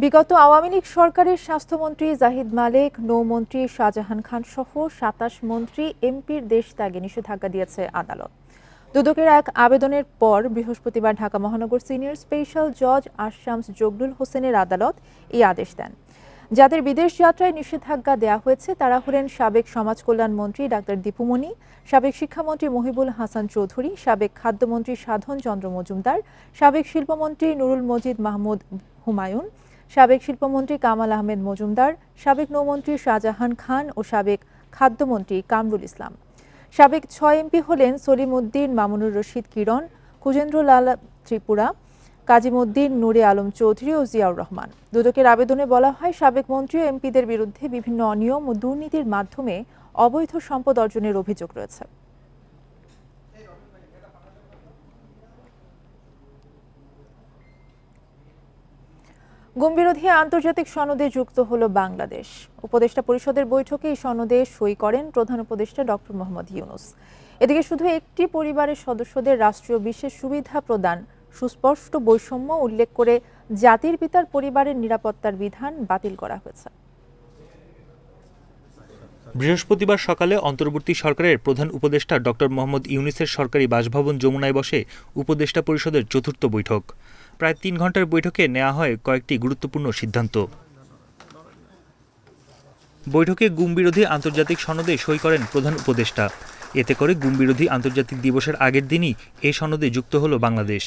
বিগত আওয়ামী লীগ সরকারের স্বাস্থ্যমন্ত্রী জাহিদ মালেক, নৌমন্ত্রী শাহজাহান খান সহ ২৭ মন্ত্রী এমপির দেশ ত্যাগে নিষেধাজ্ঞা দিয়েছে আদালত। দুদকের এক আবেদনের পর বৃহস্পতিবার ঢাকা মহানগর সিনিয়র স্পেশাল জজ আশামস জগলুল হোসেনের আদালত এই আদেশ দেন। যাদের বিদেশ যাত্রায় নিষেধাজ্ঞা দেওয়া হয়েছে তারা হলেন সাবেক সমাজ কল্যাণ মন্ত্রী ডাক্তার দীপু মনি, সাবেক শিক্ষামন্ত্রী মহিবুল হাসান চৌধুরী, সাবেক খাদ্যমন্ত্রী সাধন চন্দ্র মজুমদার, সাবেক শিল্পমন্ত্রী নুরুল মজিদ মাহমুদ হুমায়ুন, সাবেক শিল্পমন্ত্রী কামাল আহমেদ মজুমদার, সাবেক নৌমন্ত্রী শাহজাহান খান ও সাবেক খাদ্যমন্ত্রী কামরুল ইসলাম। সাবেক ৬ এমপি হলেন সলিম উদ্দিন, মামুনুর রশিদ কিরণ, কুজেন্দ্র লাল ত্রিপুরা, কাজিমউদ্দিন, নূরে আলম চৌধুরী ও জিয়াউর রহমান। দুদকের আবেদনে বলা হয়, সাবেক মন্ত্রী ও এমপিদের বিরুদ্ধে বিভিন্ন অনিয়ম ও দুর্নীতির মাধ্যমে অবৈধ সম্পদ অর্জনের অভিযোগ রয়েছে। গুমবিরোধী আন্তর্জাতিক সনদে যুক্ত হলো বাংলাদেশ। উপদেষ্টা পরিষদের বৈঠকে এই সনদে সই করেন প্রধান উপদেষ্টা ডক্টর মোহাম্মদ ইউনূস। এদিকে শুধু একটি পরিবারের সদস্যদের রাষ্ট্রীয় বিশেষ সুবিধা প্রদান, সুস্পষ্ট বৈষম্য উল্লেখ করে জাতির পিতার পরিবারের নিরাপত্তার বিধান বাতিল করা হয়েছে। বৃহস্পতিবার সকালে অন্তর্বর্তী সরকারের প্রধান উপদেষ্টা ডক্টর মোহাম্মদ ইউনূসের সরকারি বাসভবন যমুনায় বসে উপদেষ্টা পরিষদের চতুর্থ বৈঠক। প্রায় ৩ ঘন্টার বৈঠকে নেওয়া হয় কয়েকটি গুরুত্বপূর্ণ সিদ্ধান্ত। বৈঠকে গুমবিরোধী আন্তর্জাতিক সনদে সই করেন প্রধান উপদেষ্টা। এতে করে গুমবিরোধী আন্তর্জাতিক দিবসের আগের দিনই এই সনদে যুক্ত হলো বাংলাদেশ।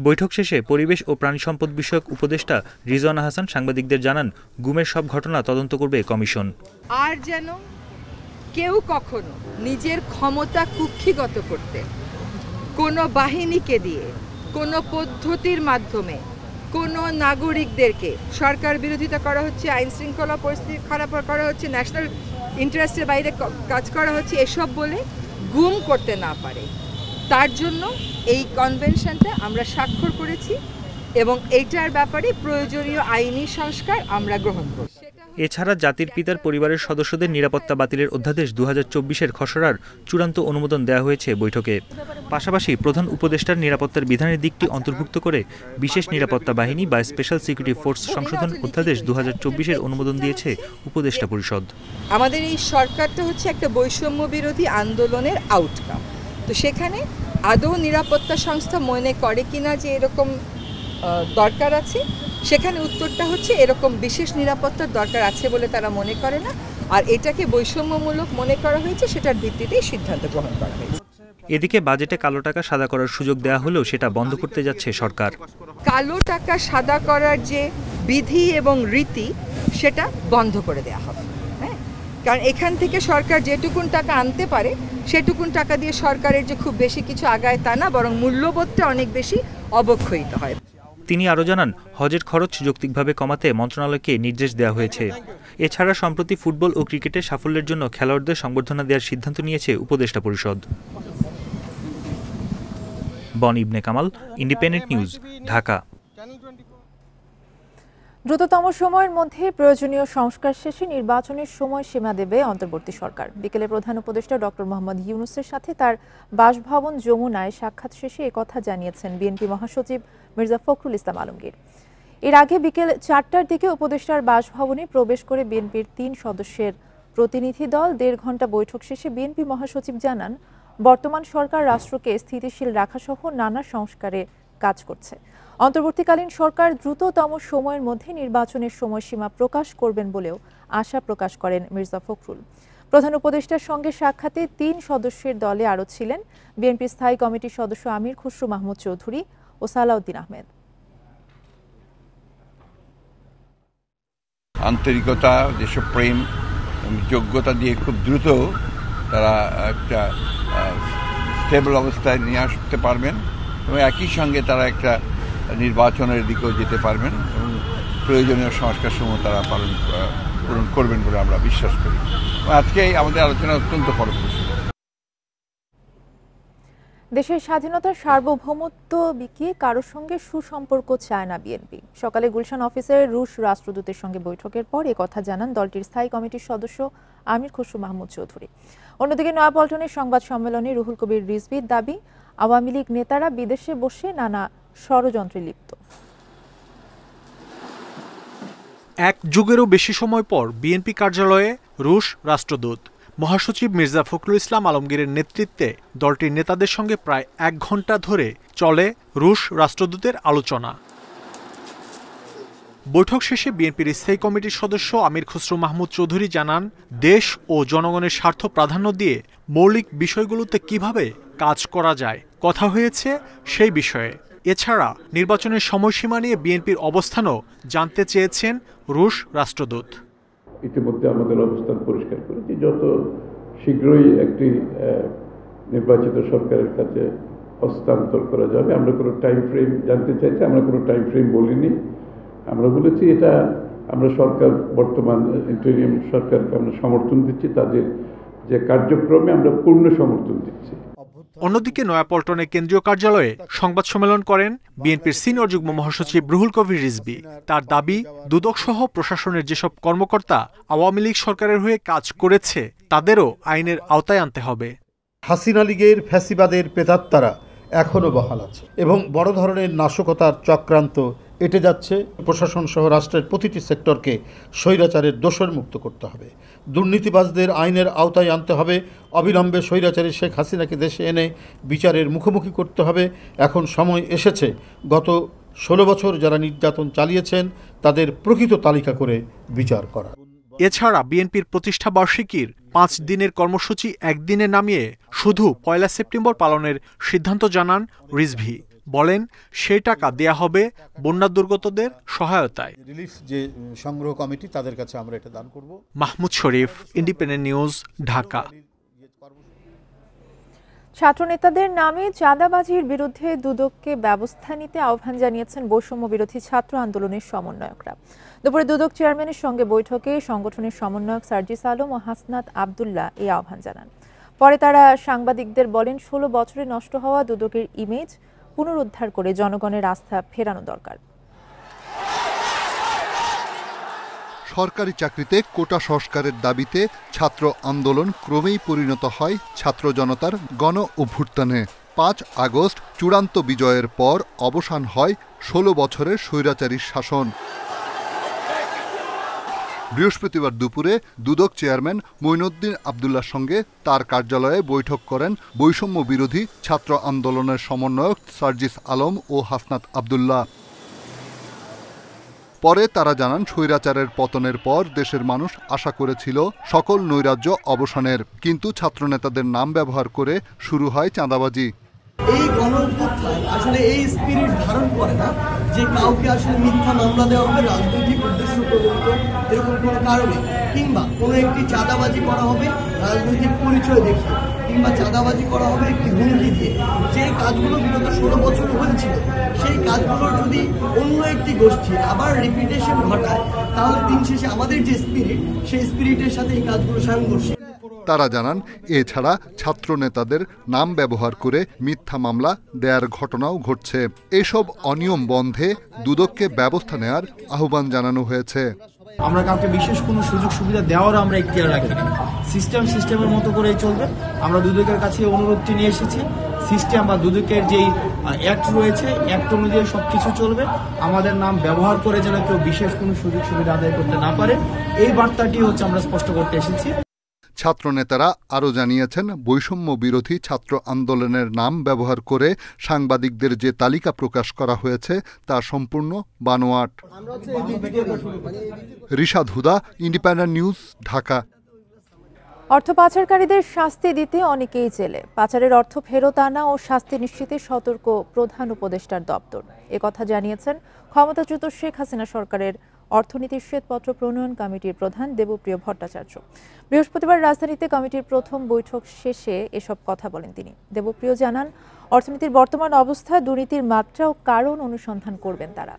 বৈঠক শেষে পরিবেশ ও প্রাণী সম্পদ বিষয়ক উপদেষ্টা রিজওয়ানা হাসান সাংবাদিকদের জানান, গুমের সব ঘটনা তদন্ত করবে কমিশন। আর যেন কেউ কখনো নিজের ক্ষমতা কুক্ষিগত করতে কোনো বাহিনীকে দিয়ে, কোনো পদ্ধতির মাধ্যমে কোনো নাগরিকদেরকে সরকার বিরোধিতা করা হচ্ছে, আইন শৃঙ্খলা পরিস্থিতি খারাপ করা হচ্ছে, ন্যাশনাল ইন্টারেস্টের বাইরে কাজ করা হচ্ছে, এসব বলে গুম করতে না পারে, তার জন্য এই কনভেনশনটা আমরা স্বাক্ষর করেছি এবং এইটার ব্যাপারে প্রয়োজনীয় আইনি সংস্কার আমরা গ্রহণ করব। এছাড়া জাতির পিতার পরিবারের সদস্যদের নিরাপত্তা বাতিলের অধ্যাদেশ ২০২৪-এর খসড়ার চূড়ান্ত অনুমোদন দেওয়া হয়েছে বৈঠকে। পাশাপাশি প্রধান উপদেষ্টার নিরাপত্তার বিধানের দিকটি অন্তর্ভুক্ত করে বিশেষ নিরাপত্তা বাহিনী বা স্পেশাল সিকিউরিটি ফোর্স সংশোধন অধ্যাদেশ ২০২৪-এর অনুমোদন দিয়েছে উপদেষ্টা পরিষদ। আমাদের এই সরকারটা হচ্ছে একটা বৈষম্য বিরোধী আন্দোলনের আউটকাম। তো সেখানে আদৌ নিরাপত্তা সংস্থা মনে করে কিনা যে এরকম দরকার আছে, সেখানে উত্তরটা হচ্ছে এরকম বিশেষ নিরাপত্তার দরকার আছে বলে তারা মনে করে না, আর এটাকে বৈষম্যমূলক মনে করা হয়েছে, সেটার ভিত্তিতেই সিদ্ধান্ত গ্রহণ করা হয়েছে। এদিকে বাজেটে কালো টাকা সাদা করার সুযোগ দেওয়া হলেও সেটা বন্ধ করতে যাচ্ছে সরকার। কালো টাকা সাদা করার যে বিধি এবং রীতি সেটা বন্ধ করে দেওয়া হবে। হ্যাঁ, কারণ এখান থেকে সরকার যেটুকুন টাকা আনতে পারে সেটুকুন টাকা দিয়ে সরকারের যে খুব বেশি কিছু আগায় তা না, বরং মূল্যবোধটা অনেক বেশি অবক্ষয়িত হয়। তিনি আরও জানান, হজের খরচ যৌক্তিকভাবে কমাতে মন্ত্রণালয়কে নির্দেশ দেওয়া হয়েছে। এছাড়া সম্প্রতি ফুটবল ও ক্রিকেটে সাফল্যের জন্য খেলোয়াড়দের সংবর্ধনা দেওয়ার সিদ্ধান্ত নিয়েছে উপদেষ্টা পরিষদ। বন ইবনে কামাল, ইন্ডিপেন্ডেন্ট নিউজ, ঢাকা। দ্রুততম সময়ের মধ্যে প্রয়োজনীয় সংস্কার শেষে নির্বাচনের সময়সীমা দেবে অন্তর্বর্তী সরকার। বিকেলে প্রধান উপদেষ্টা ডক্টর মোহাম্মদ ইউনূসের সাথে তার বাসভবন যমুনায় সাক্ষাৎ শেষে একথা জানিয়েছেন বিএনপি মহাসচিব মির্জা ফখরুল ইসলাম আলমগীর। এর আগে বিকেল ৪টার দিকে উপদেষ্টার বাসভবনে প্রবেশ করে বিএনপির ৩ সদস্যের প্রতিনিধি দল ১.৫ ঘণ্টা বৈঠক শেষে বিএনপি মহাসচিব জানান, বর্তমান সরকার রাষ্ট্রকে স্থিতিশীল রাখাসহ নানা সংস্কারে কাজ করছে। অন্তর্বর্তীকালীন সরকার দ্রুততম সময়ের মধ্যে নির্বাচনের সময়সীমা প্রকাশ করবেন বলেও আশা প্রকাশ করেন মির্জা ফখরুল। প্রধান উপদেষ্টার সঙ্গে সাক্ষাতে ৩ সদস্যের দলে আরও ছিলেন বিএনপি স্থায়ী কমিটির সদস্য আমির খসরু মাহমুদ চৌধুরী ও সালাউদ্দিন আহমেদ। আন্তরিকতা, দেশপ্রেম, যোগ্যতা দিয়ে খুব দ্রুত তারা একটা স্টেবল অবস্থায় নিয়ে আসতে পারবেন এবং একই সঙ্গে তারা একটা নির্বাচনের দিকেও যেতে পারবেন এবং প্রয়োজনীয় সংস্কারসমূহ তারা পূরণ করবেন বলে আমরা বিশ্বাস করি। আজকে আমাদের আলোচনা অত্যন্ত ফলপ্রসূ। দেশের স্বাধীনতার সার্বভৌমত্ব বিকিয়ে কারোর সঙ্গে সুসম্পর্ক চায় না বিএনপি। সকালে গুলশান অফিসের রুশ রাষ্ট্রদূতের সঙ্গে বৈঠকের পর একথা জানান দলটির স্থায়ী কমিটির সদস্য আমির খসরু মাহমুদ চৌধুরী। অন্যদিকে নয়াপল্টনের সংবাদ সম্মেলনে রুহুল কবির রিজভীর দাবি, আওয়ামী লীগ নেতারা বিদেশে বসে নানা ষড়যন্ত্রে লিপ্ত। এক যুগেরও বেশি সময় পর বিএনপি কার্যালয়ে রুশ রাষ্ট্রদূত। মহাসচিব মির্জা ফখরুল ইসলাম আলমগীরের নেতৃত্বে দলটির নেতাদের সঙ্গে প্রায় 1 ঘণ্টা ধরে চলে রুশ রাষ্ট্রদূতের আলোচনা। বৈঠক শেষে বিএনপির স্থায়ী কমিটির সদস্য আমির খসরু মাহমুদ চৌধুরী জানান, দেশ ও জনগণের স্বার্থ প্রাধান্য দিয়ে মৌলিক বিষয়গুলোতে কিভাবে কাজ করা যায় কথা হয়েছে সেই বিষয়ে। এছাড়া নির্বাচনের সময়সীমা নিয়ে বিএনপির অবস্থানও জানতে চেয়েছেন রুশ রাষ্ট্রদূত। ইতিমধ্যে আমাদের অবস্থান পরিষ্কার করেছি, যত শীঘ্রই একটি নির্বাচিত সরকারের কাছে হস্তান্তর করা যাবে। আমরা কোনো টাইম ফ্রেম জানতে চাইছি, আমরা কোনো টাইম ফ্রেম বলিনি। আমরা বলেছি এটা আমরা সরকার, বর্তমান ইন্টারিম সরকারকে আমরা সমর্থন দিচ্ছি, তাদের যে কার্যক্রমে আমরা পূর্ণ সমর্থন দিচ্ছি। অন্যদিকে নয়াপল্টনের কেন্দ্রীয় কার্যালয়ে সংবাদ সম্মেলন করেন বিএনপির সিনিয়র যুগ্ম মহাসচিব রুহুল কবির রিজভী। তার দাবি, দুদক সহ প্রশাসনের যেসব কর্মকর্তা আওয়ামী লীগ সরকারের হয়ে কাজ করেছে তাদেরও আইনের আওতায় আনতে হবে। হাসিনা লীগের ফ্যাসিবাদের প্রেতাত্মারা এখনও বহাল আছে এবং বড় ধরনের নাশকতার চক্রান্ত এঁটে যাচ্ছে। প্রশাসন সহ রাষ্ট্রের প্রতিটি সেক্টরকে স্বৈরাচারের দোষর মুক্ত করতে হবে, দুর্নীতিবাজদের আইনের আওতায় আনতে হবে, অবিলম্বে স্বৈরাচারী শেখ হাসিনাকে দেশে এনে বিচারের মুখোমুখি করতে হবে। এখন সময় এসেছে গত 16 বছর যারা নির্যাতন চালিয়েছেন তাদের প্রকৃত তালিকা করে বিচার করা। এছাড়া বিএনপির প্রতিষ্ঠা বার্ষিকীর 5 দিনের কর্মসূচি একদিনে নামিয়ে শুধু 1 সেপ্টেম্বর পালনের সিদ্ধান্ত জানান রিজভী। বলেন, সেই টাকা দেয়া হবে বন্যা দুর্গতদের সহায়তায়। রিলিফ যে সংগ্রহ কমিটি তাদের কাছে আমরা এটা দান করব। মাহমুদ শরীফ, ইন্ডিপেন্ডেন্ট নিউজ, ঢাকা। ছাত্রনেতাদের নামে চাঁদাবাজির বিরুদ্ধে দুদককে ব্যবস্থা নিতে আহ্বান জানিয়েছেন বৈষম্য বিরোধী ছাত্র আন্দোলনের সমন্বয়করা। দুপুরে দুদক চেয়ারম্যানের সঙ্গে বৈঠকে সংগঠনের সমন্বয়ক সার্জিস আলম ও হাসনাত আবদুল্লাহ এই আহ্বান জানান। পরে তারা সাংবাদিকদের বলেন, 16 বছরে নষ্ট হওয়া দুদকের ইমেজ পুনরুদ্ধার করে জনগণের আস্থা ফেরানো দরকার। সরকারি চাকরিতে কোটা সংস্কারের দাবিতে ছাত্র আন্দোলন ক্রমেই পরিণত হয় ছাত্র জনতার গণ অভ্যুত্থানে। 5 আগস্ট চূড়ান্ত বিজয়ের পর অবসান হয় 16 বছরের স্বৈরাচারী শাসন। বৃহস্পতিবার দুপুরে দুদক চেয়ারম্যান মঈনুদ্দিন আবদুল্লাহর সঙ্গে তার কার্যালয়ে বৈঠক করেন বৈষম্য বিরোধী ছাত্র আন্দোলনের সমন্বয়ক সার্জিস আলম ও হাসনাত আবদুল্লাহ। পরে তারা জানান, স্বৈরাচারের পতনের পর দেশের মানুষ আশা করেছিল সকল নৈরাজ্য অবসানের, কিন্তু ছাত্রনেতাদের নাম ব্যবহার করে শুরু হয় চাঁদাবাজি। এই গণঅভ্যুত্থান আসলে এই স্পিরিট ধারণ করে না যে কাউকে আসলে মিথ্যা মামলা দেওয়া হবে রাজনৈতিক উদ্দেশ্য প্রণোদিত এরকম কোনো কারণে, কিংবা কোনো একটি চাঁদাবাজি করা হবে রাজনৈতিক পরিচয় দেখিয়ে, কিংবা চাঁদাবাজি করা হবে একটি হুমকি দিয়ে। যে কাজগুলো বিগত 16 বছর হয়েছিল সেই কাজগুলোর যদি অন্য একটি গোষ্ঠী আবার রিপিটেশন ঘটায় তাহলে দিন শেষে আমাদের যে স্পিরিট সেই স্পিরিটের সাথে এই কাজগুলো সাংঘর্ষিক। তারা জানান, এছাড়া ছাত্র নেতাদের নাম ব্যবহার করে মিথ্যা মামলা দেয়ার ঘটনাও ঘটছে। এসব অনিয়ম বন্ধে দুদককে ব্যবস্থা নেয়ার আহ্বান জানানো হয়েছে। আমরা কাউকে বিশেষ কোনো সুযোগ সুবিধা দেওয়ার আমরা এখতিয়ার রাখিনি। সিস্টেমের মতো করেই চলবে। আমরা দুদকের কাছে অনুরোধটি নিয়ে এসেছি, সিস্টেম বা দুদকের যেই অ্যাক্ট রয়েছে অ্যাক্ট অনুযায়ী সবকিছু চলবে। আমাদের নাম ব্যবহার করে যেন কেউ বিশেষ কোনো সুযোগ সুবিধা আদায় করতে না পারে, এই বার্তাটি হচ্ছে আমরা স্পষ্ট করতে এসেছি। ছাত্রনেতারা আরও জানিয়েছেন, বৈষম্য বিরোধী ছাত্র আন্দোলনের নাম ব্যবহার করে সাংবাদিকদের যে তালিকা প্রকাশ করা হয়েছে তা সম্পূর্ণ বানোয়াট। রিশাদ হুদা, ইন্ডিপেন্ডেন্ট নিউজ, ঢাকা। অর্থ পাচারকারীদের শাস্তি দিতে অনেকেই জেলে। পাচারের অর্থ ফেরত আনা ও শাস্তি নিশ্চিতে সতর্ক প্রধান উপদেষ্টার দপ্তর। একথা জানিয়েছেন ক্ষমতাচ্যুত শেখ হাসিনা সরকারের অর্থনীতির শ্বেতপত্র প্রণয়ন কমিটির প্রধান দেবপ্রিয় ভট্টাচার্য। বৃহস্পতিবার রাজধানীতে কমিটির প্রথম বৈঠক শেষে এসব কথা বলেন তিনি। দেবপ্রিয় জানান, অর্থনীতির বর্তমান অবস্থা, দুর্নীতির মাত্রা ও কারণ অনুসন্ধান করবেন তারা।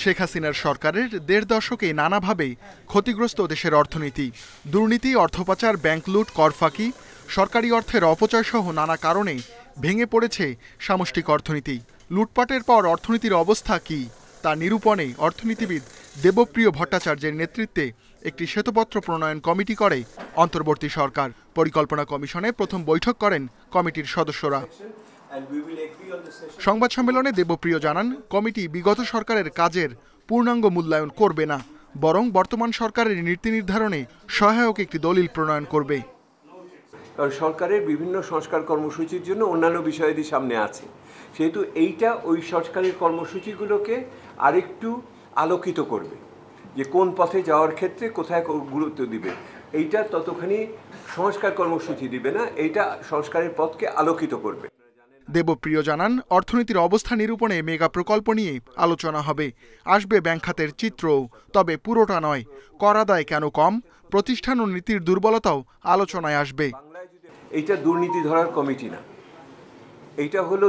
শেখ হাসিনার সরকারের 1.5 দশকে নানাভাবেই ক্ষতিগ্রস্ত দেশের অর্থনীতি। দুর্নীতি, অর্থপাচার, ব্যাংক লুট, কর ফাঁকি, সরকারি অর্থের অপচয় সহ নানা কারণে ভেঙে পড়েছে সামষ্টিক অর্থনীতি। লুটপাটের পর অর্থনীতির অবস্থা কী তা নিরূপণে অর্থনীতিবিদ দেবপ্রিয় ভট্টাচার্যের নেতৃত্বে একটি শ্বেতপত্র প্রণয়ন কমিটি করে অন্তর্বর্তী সরকার। পরিকল্পনা কমিশনে প্রথম বৈঠক করেন কমিটির সদস্যরা। সংবাদ সম্মেলনে দেবপ্রিয় জানান, কমিটি বিগত সরকারের কাজের পূর্ণাঙ্গ মূল্যায়ন করবে না, বরং বর্তমান সরকারের নীতি নির্ধারণে সহায়ক একটি দলিল প্রণয়ন করবে। সরকারের বিভিন্ন সংস্কার কর্মসূচির জন্য অন্যান্য বিষয়াদি সামনে আছে, সেহেতু এইটা ওই সংস্কারের কর্মসূচিগুলোকে আরেকটু আলোকিত করবে, যে কোন পথে যাওয়ার ক্ষেত্রে কোথায় গুরুত্ব দিবে। এইটা ততখানি সংস্কার কর্মসূচি দিবে না, এইটা সংস্কারের পথকে আলোকিত করবে। দেবপ্রিয় জানান, অর্থনীতির অবস্থা নিরূপণে মেগা প্রকল্প নিয়ে আলোচনা হবে, আসবে ব্যাংক খাতের চিত্রও, তবে পুরোটা নয়। কর আদায় কেন কম, প্রতিষ্ঠান ও নীতির দুর্বলতাও আলোচনায় আসবে। এইটা দুর্নীতি ধরার কমিটি না, এইটা হলো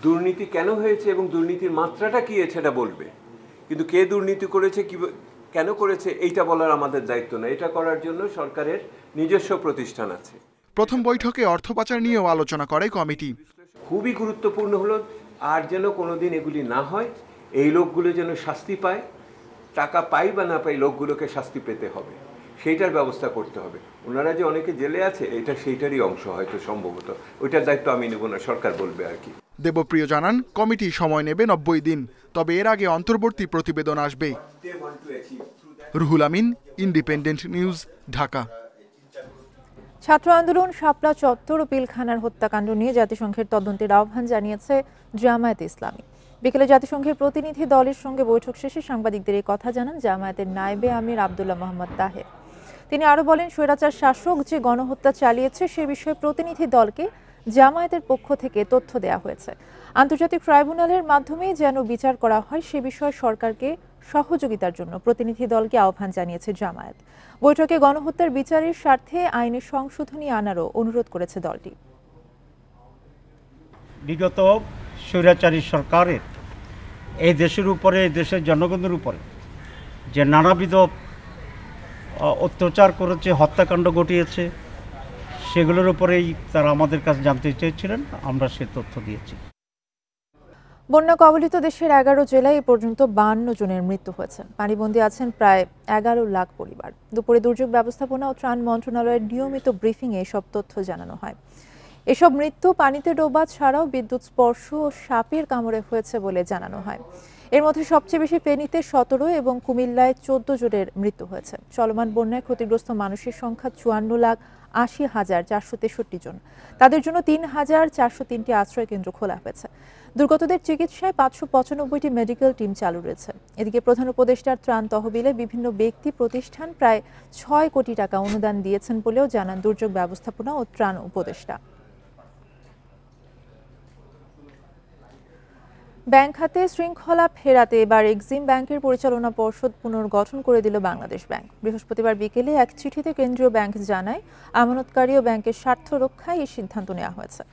দুর্নীতি কেন হয়েছে এবং দুর্নীতির মাত্রাটা কি সেটা বলবে, কিন্তু কে দুর্নীতি করেছে, কি কেন করেছে এইটা বলার আমাদের দায়িত্ব না। এটা করার জন্য সরকারের নিজস্ব প্রতিষ্ঠান আছে। প্রথম বৈঠকে অর্থ পাচার নিয়েও আলোচনা করে কমিটি। খুবই গুরুত্বপূর্ণ হলো আর যেন কোনোদিন এগুলি না হয়, এই লোকগুলো যেন শাস্তি পায়, টাকা পাই বা না পাই লোকগুলোকে শাস্তি পেতে হবে, সেইটার ব্যবস্থা করতে হবে। ওনারা যে অনেকে জেলে আছে, এটা সেইটারই অংশ হয়তো, সম্ভবত ওইটার দায়িত্ব আমি নেব না, সরকার বলবে আর কি। দেবপ্রিয় জানান, কমিটি সময় নেবে 90 দিন, তবে এর আগে অন্তর্বর্তী প্রতিবেদন আসবে। Ruhul Amin, independent news, Dhaka. ছাত্র আন্দোলন, শাপলা চত্বর ও পিলখানার হত্যাকাণ্ড নিয়ে জাতিসংঘের তদন্তের আহ্বান জানিয়েছে জামায়াতে ইসলামী। বিকেলে জাতিসংঘের প্রতিনিধি দলের সঙ্গে বৈঠক শেষে সাংবাদিকদের এই কথা জানান জামায়াতের নায়েবে আমির আব্দুল্লাহ মোহাম্মদ তাহের। তিনি আরও বলেন, স্বৈরাচার শাসক যে গণহত্যা চালিয়েছে সে বিষয়ে প্রতিনিধি দলকে জামায়াতের পক্ষ থেকে তথ্য দেওয়া হয়েছে। আন্তর্জাতিক ট্রাইব্যুনালের মাধ্যমে যেন বিচার করা হয় সে বিষয়ে সরকারকে সহযোগিতার জন্য প্রতিনিধি দলকে আহ্বান জানিয়েছে জামায়াত। বৈঠকে গণহত্যার বিচারের স্বার্থে আইনে সংশোধনী আনারও অনুরোধ করেছে দলটি। বিগত স্বৈরাচারী সরকারের এই দেশের উপরে, এই দেশের জনগণের উপরে যে নানাবিধ অত্যাচার করেছে, হত্যাকাণ্ড ঘটিয়েছে, সেগুলোর উপরেই তারা আমাদের কাছে জানতে চেয়েছিলেন, আমরা সে তথ্য দিয়েছি। বন্যা কবলিত দেশের 11 জেলায় এ পর্যন্ত 52 জনের মৃত্যু হয়েছে। পানিবন্দী আছেন প্রায় 11 লাখ পরিবার। দুপুরে দুর্যোগ ব্যবস্থাপনা ও ত্রাণ মন্ত্রণালয়ের নিয়মিত ব্রিফিংয়ে এসব তথ্য জানানো হয়। এসব মৃত্যু পানিতে ডোবা ছাড়াও বিদ্যুৎ স্পর্শ ও সাপের কামড়ে হয়েছে বলে জানানো হয়। এর মধ্যে সবচেয়ে বেশি ফেনীতে 17 এবং কুমিল্লায় 14 জনের মৃত্যু হয়েছে। চলমান বন্যায় ক্ষতিগ্রস্ত মানুষের সংখ্যা 54,80,463 জন। তাদের জন্য 3,403টি আশ্রয় কেন্দ্র খোলা হয়েছে। দুর্গতদের চিকিৎসায় 595টি মেডিকেল টিম চালু রয়েছে। এদিকে প্রধান উপদেষ্টার ত্রাণ তহবিলে বিভিন্ন ব্যক্তি প্রতিষ্ঠান প্রায় 6 কোটি টাকা অনুদান দিয়েছেন বলেও জানান দুর্যোগ ব্যবস্থাপনা ও ত্রাণ উপদেষ্টা। ব্যাংক খাতে শৃঙ্খলা ফেরাতে এবার এক্সিম ব্যাংকের পরিচালনা পর্ষদ পুনর্গঠন করে দিল বাংলাদেশ ব্যাংক। বৃহস্পতিবার বিকেলে এক চিঠিতে কেন্দ্রীয় ব্যাংক জানায়, আমানতকারী ও ব্যাংকের স্বার্থ রক্ষায় এই সিদ্ধান্ত নেওয়া হয়েছে।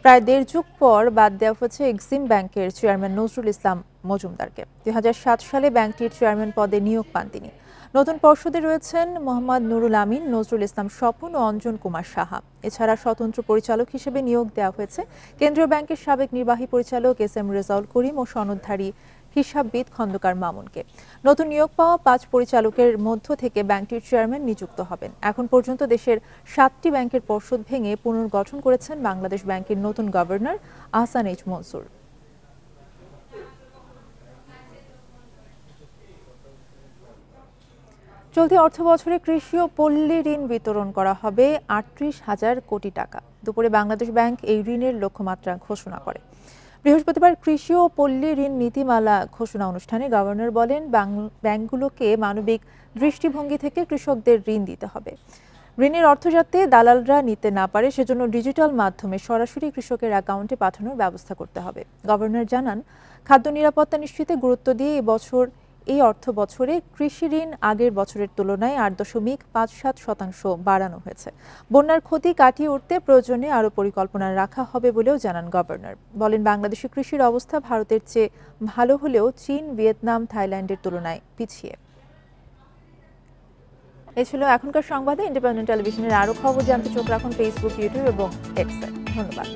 প্রায় 1.5 যুগ পর বাদ দেওয়া হয়েছে এক্সিম ব্যাংকের চেয়ারম্যান নজরুল ইসলাম মজুমদারকে। 2007 সালে ব্যাংকটির চেয়ারম্যান পদে নিয়োগ পান তিনি। নতুন পর্ষদে রয়েছেন মোহাম্মদ নুরুল আমিন, নজরুল ইসলাম স্বপন ও অঞ্জন কুমার সাহা। এছাড়া স্বতন্ত্র পরিচালক হিসেবে নিয়োগ দেওয়া হয়েছে কেন্দ্রীয় ব্যাংকের সাবেক নির্বাহী পরিচালক এস.এম. রেজাউল করিম ও সনদধারী হিসাববিদ খন্দকার মামুনকে। নতুন নিয়োগ পাওয়া 5 পরিচালকের মধ্য থেকে ব্যাংকটির চেয়ারম্যান নিযুক্ত হবেন। এখন পর্যন্ত দেশের 7টি ব্যাংকের পর্ষদ ভেঙে পুনর্গঠন করেছেন বাংলাদেশ ব্যাংকের নতুন গভর্নর আহসান এইচ মনসুর। চলতি অর্থবছরে কৃষি ও পল্লী ঋণ বিতরণ করা হবে 38,000 কোটি টাকা। দুপুরে বাংলাদেশ ব্যাংক এই ঋণের লক্ষ্যমাত্রা ঘোষণা করে। বৃহস্পতিবার কৃষি ও পল্লী ঋণ নীতিমালা ঘোষণা অনুষ্ঠানে গভর্নর বলেন, ব্যাংকগুলোকে মানবিক দৃষ্টিভঙ্গি থেকে কৃষকদের ঋণ দিতে হবে। ঋণের অর্থ যাতে দালালরা নিতে না পারে সেজন্য ডিজিটাল মাধ্যমে সরাসরি কৃষকের অ্যাকাউন্টে পাঠানোর ব্যবস্থা করতে হবে। গভর্নর জানান, খাদ্য নিরাপত্তা নিশ্চিতে গুরুত্ব দিয়ে এই অর্থ বছরে কৃষি ঋণ আগের বছরের তুলনায় 8.57% বাড়ানো হয়েছে। বন্যার ক্ষতি কাটিয়ে উঠতে প্রয়োজনে আরও পরিকল্পনা রাখা হবে বলেও জানান গভর্নর। বলেন, বাংলাদেশের কৃষির অবস্থা ভারতের চেয়ে ভালো হলেও চীন, ভিয়েতনাম, থাইল্যান্ডের তুলনায় পিছিয়ে। এ ছিল এখনকার সংবাদে। ইন্ডিপেন্ডেন্ট টেলিভিশনের আরও খবর জানতে চোখ রাখুন ফেসবুক, ইউটিউব এবং এক্সে। ধন্যবাদ।